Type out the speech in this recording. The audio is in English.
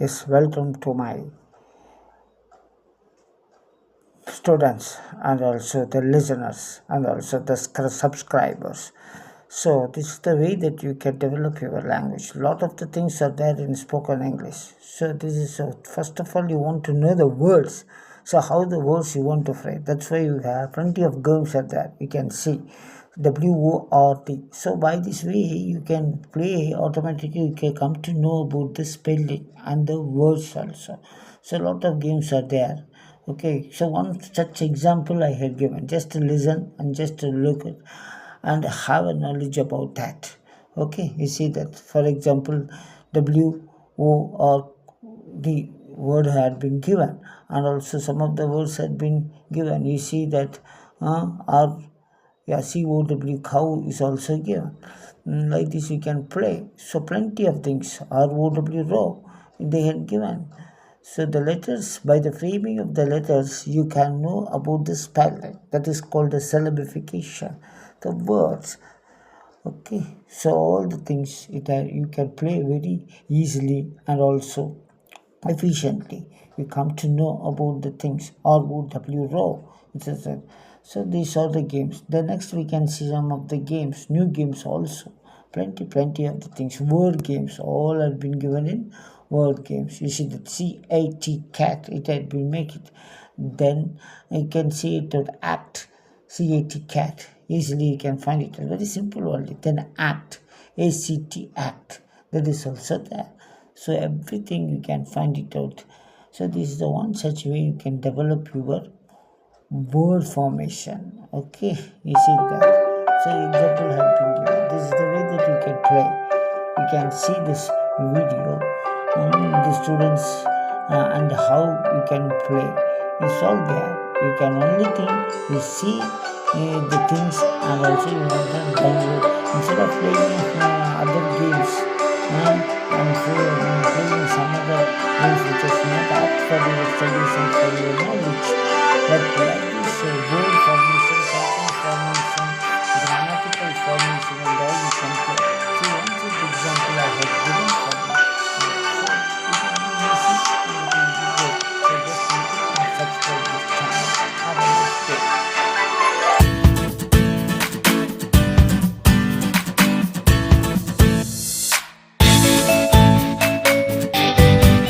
Yes, welcome to my students and also the listeners and also the subscribers. So this is the way that you can develop your language. A lot of the things are there in spoken English. So this is first of all you want to know the words. So how the words you want to phrase. That's why you have plenty of games are there. You can see WORD. So by this way you can play automatically. You can come to know about the spelling and the words also. So a lot of games are there. Okay, so one such example I had given. Just to listen and just to look at and have a knowledge about that. Okay, you see that for example WO or the word had been given and also some of the words had been given. You see that or yeah, COW cow is also given. Like this you can play. So plenty of things. ROW row they had given. So the letters, by the framing of the letters, you can know about the spelling. That is called the syllabification. The words. Okay. So all the things you can play very easily and also efficiently. You come to know about the things. ROW row. Etc. So these are the games. The next we can see some of the games, new games also. Plenty of the things. Word games, all have been given in word games. You see the cat, it had been make it. Then you can see it would act, cat. Easily you can find it. Very simple only. Then act, act. That is also there. So everything you can find it out. So this is the one such way you can develop your word formation. Okay, you see that. So example have been given. This is the way that you can play. You can see this video, the students and how you can play. It's all there. You can only think you see the things and also you want them download instead of playing other games and playing some other games which is not apt for your studies and for your knowledge. But like this word formation